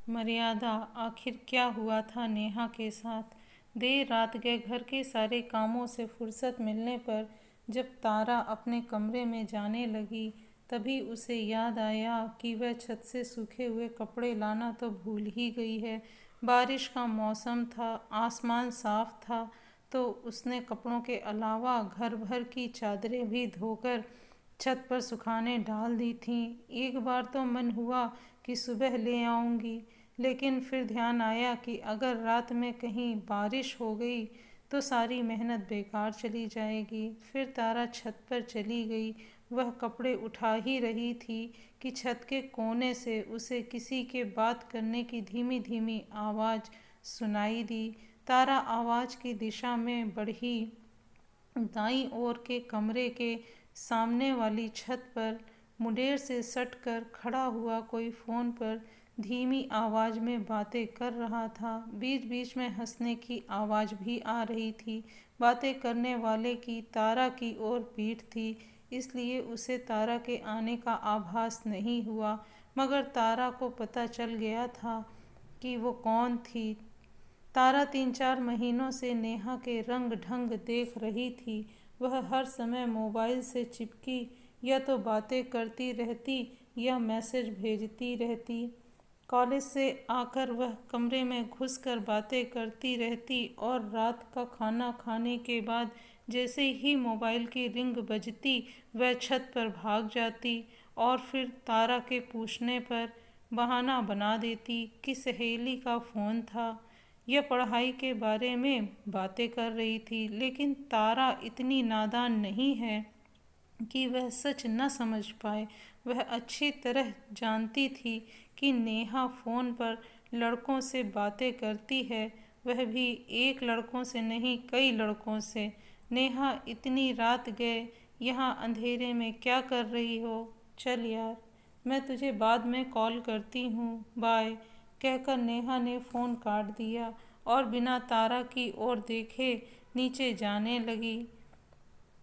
मर्यादा। आखिर क्या हुआ था नेहा के साथ? देर रात गए घर के सारे कामों से फुर्सत मिलने पर जब तारा अपने कमरे में जाने लगी, तभी उसे याद आया कि वह छत से सूखे हुए कपड़े लाना तो भूल ही गई है। बारिश का मौसम था, आसमान साफ था, तो उसने कपड़ों के अलावा घर भर की चादरें भी धोकर छत पर सुखाने डाल दी थीं। एक बार तो मन हुआ कि सुबह ले आऊंगी, लेकिन फिर ध्यान आया कि अगर रात में कहीं बारिश हो गई तो सारी मेहनत बेकार चली जाएगी। फिर तारा छत पर चली गई। वह कपड़े उठा ही रही थी कि छत के कोने से उसे किसी के बात करने की धीमी धीमी आवाज़ सुनाई दी। तारा आवाज़ की दिशा में बढ़ी। दाईं ओर के कमरे के सामने वाली छत पर मुंडेर से सट कर खड़ा हुआ कोई फ़ोन पर धीमी आवाज़ में बातें कर रहा था। बीच बीच में हंसने की आवाज़ भी आ रही थी। बातें करने वाले की तारा की ओर पीठ थी, इसलिए उसे तारा के आने का आभास नहीं हुआ, मगर तारा को पता चल गया था कि वो कौन थी। तारा 3-4 महीनों से नेहा के रंग ढंग देख रही थी। वह हर समय मोबाइल से चिपकी या तो बातें करती रहती या मैसेज भेजती रहती। कॉलेज से आकर वह कमरे में घुसकर बातें करती रहती और रात का खाना खाने के बाद जैसे ही मोबाइल की रिंग बजती वह छत पर भाग जाती और फिर तारा के पूछने पर बहाना बना देती कि सहेली का फ़ोन था या पढ़ाई के बारे में बातें कर रही थी। लेकिन तारा इतनी नादान नहीं है कि वह सच न समझ पाए। वह अच्छी तरह जानती थी कि नेहा फ़ोन पर लड़कों से बातें करती है, वह भी एक लड़कों से नहीं कई लड़कों से। नेहा, इतनी रात गए यहाँ अंधेरे में क्या कर रही हो? चल यार, मैं तुझे बाद में कॉल करती हूँ, बाय, कहकर नेहा ने फ़ोन काट दिया और बिना तारा की ओर देखे नीचे जाने लगी।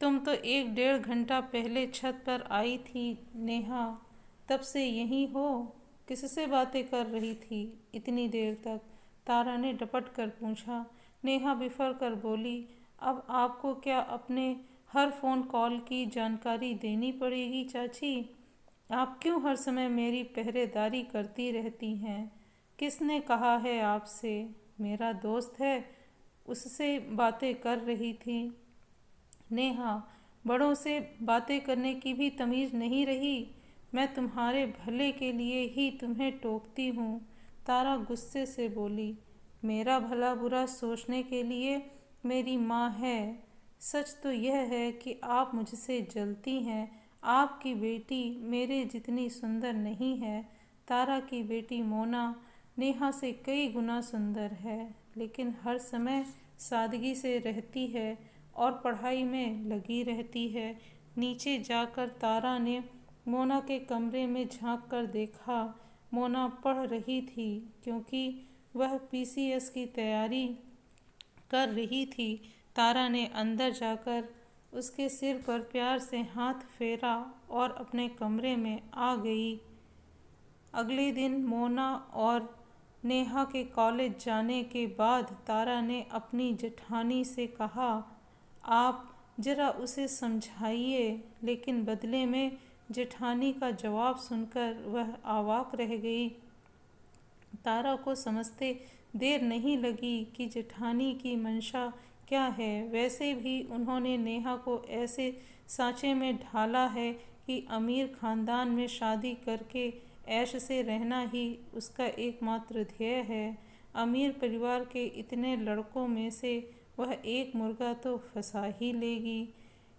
तुम तो 1-1.5 घंटा पहले छत पर आई थी नेहा, तब से यहीं हो? किससे बातें कर रही थी इतनी देर तक? तारा ने डपट कर पूछा। नेहा बिफर कर बोली, अब आपको क्या अपने हर फ़ोन कॉल की जानकारी देनी पड़ेगी चाची? आप क्यों हर समय मेरी पहरेदारी करती रहती हैं? किसने कहा है आपसे? मेरा दोस्त है, उससे बातें कर रही थी। नेहा, बड़ों से बातें करने की भी तमीज़ नहीं रही? मैं तुम्हारे भले के लिए ही तुम्हें टोकती हूँ। तारा गुस्से से बोली, मेरा भला बुरा सोचने के लिए मेरी माँ है। सच तो यह है कि आप मुझसे जलती हैं। आपकी बेटी मेरे जितनी सुंदर नहीं है। तारा की बेटी मोना नेहा से कई गुना सुंदर है, लेकिन हर समय सादगी से रहती है और पढ़ाई में लगी रहती है। नीचे जाकर तारा ने मोना के कमरे में झांक कर देखा। मोना पढ़ रही थी, क्योंकि वह पीसीएस की तैयारी कर रही थी। तारा ने अंदर जाकर उसके सिर पर प्यार से हाथ फेरा और अपने कमरे में आ गई। अगले दिन मोना और नेहा के कॉलेज जाने के बाद तारा ने अपनी जेठानी से कहा, आप ज़रा उसे समझाइए। लेकिन बदले में जेठानी का जवाब सुनकर वह अवाक रह गई। तारा को समझते देर नहीं लगी कि जेठानी की मंशा क्या है। वैसे भी उन्होंने नेहा को ऐसे सांचे में ढाला है कि अमीर खानदान में शादी करके ऐश से रहना ही उसका एकमात्र ध्येय है। अमीर परिवार के इतने लड़कों में से वह एक मुर्गा तो फंसा ही लेगी।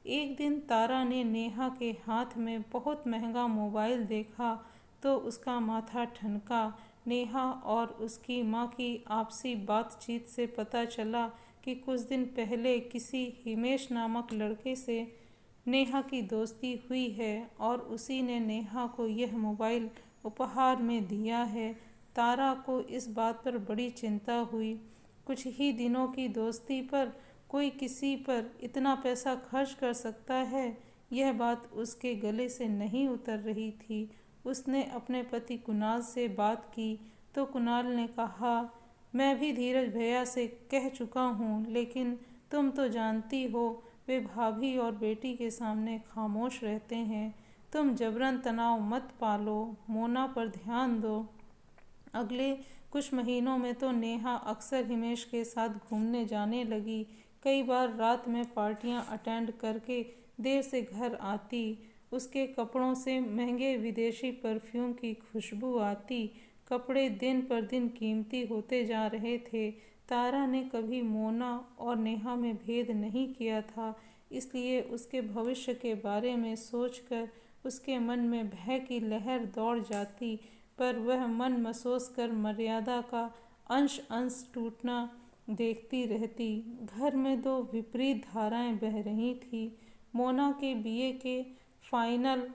एक दिन तारा ने नेहा के हाथ में बहुत महंगा मोबाइल देखा तो उसका माथा ठनका। नेहा और उसकी माँ की आपसी बातचीत से पता चला कि कुछ दिन पहले किसी हिमेश नामक लड़के से नेहा की दोस्ती हुई है और उसी ने नेहा को यह मोबाइल उपहार में दिया है। तारा को इस बात पर बड़ी चिंता हुई। कुछ ही दिनों की दोस्ती पर कोई किसी पर इतना पैसा खर्च कर सकता है, यह बात उसके गले से नहीं उतर रही थी। उसने अपने पति कुणाल से बात की। तो कुणाल ने कहा, मैं भी धीरज भैया से कह चुका हूँ, लेकिन तुम तो जानती हो वे भाभी और बेटी के सामने खामोश रहते हैं। तुम जबरन तनाव मत पालो, मोना पर ध्यान दो। अगले कुछ महीनों में तो नेहा अक्सर हिमेश के साथ घूमने जाने लगी। कई बार रात में पार्टियां अटेंड करके देर से घर आती। उसके कपड़ों से महंगे विदेशी परफ्यूम की खुशबू आती। कपड़े दिन पर दिन कीमती होते जा रहे थे। तारा ने कभी मोना और नेहा में भेद नहीं किया था, इसलिए उसके भविष्य के बारे में सोचकर उसके मन में भय की लहर दौड़ जाती, पर वह मन मसोस कर मर्यादा का अंश अंश टूटना देखती रहती। घर में दो विपरीत धाराएं बह रही थी। मोना के बीए के फाइनल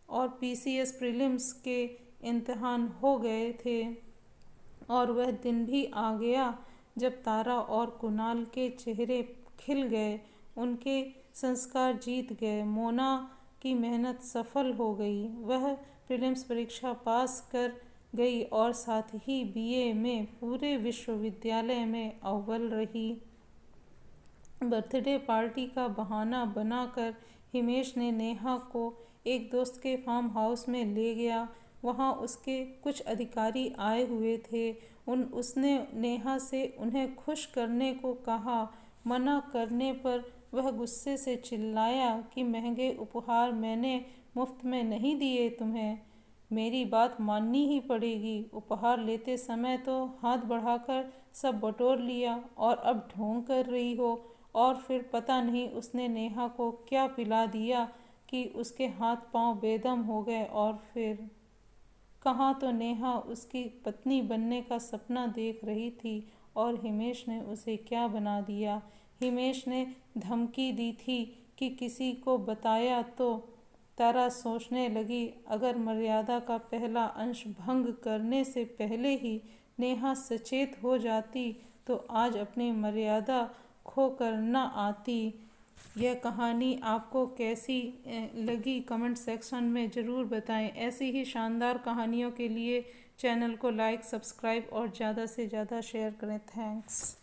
और पीसीएस प्रीलिम्स के इम्तिहान हो गए थे और वह दिन भी आ गया जब तारा और कुणाल के चेहरे खिल गए। उनके संस्कार जीत गए। मोना की मेहनत सफल हो गई। वह प्रीलिम्स परीक्षा पास कर गई और साथ ही बीए में पूरे विश्वविद्यालय में अव्वल रही। बर्थडे पार्टी का बहाना बनाकर हिमेश ने नेहा को एक दोस्त के फार्म हाउस में ले गया। वहाँ उसके कुछ अधिकारी आए हुए थे। उसने नेहा से उन्हें खुश करने को कहा। मना करने पर वह गुस्से से चिल्लाया कि महंगे उपहार मैंने मुफ्त में नहीं दिए तुम्हें, मेरी बात माननी ही पड़ेगी। उपहार लेते समय तो हाथ बढ़ाकर सब बटोर लिया और अब ढोंग कर रही हो। और फिर पता नहीं उसने नेहा को क्या पिला दिया कि उसके हाथ पांव बेदम हो गए। और फिर कहाँ तो नेहा उसकी पत्नी बनने का सपना देख रही थी और हिमेश ने उसे क्या बना दिया। हिमेश ने धमकी दी थी कि किसी को बताया तो। तारा सोचने लगी, अगर मर्यादा का पहला अंश भंग करने से पहले ही नेहा सचेत हो जाती तो आज अपनी मर्यादा खो कर न आती। यह कहानी आपको कैसी लगी कमेंट सेक्शन में ज़रूर बताएं। ऐसी ही शानदार कहानियों के लिए चैनल को लाइक, सब्सक्राइब और ज़्यादा से ज़्यादा शेयर करें। थैंक्स।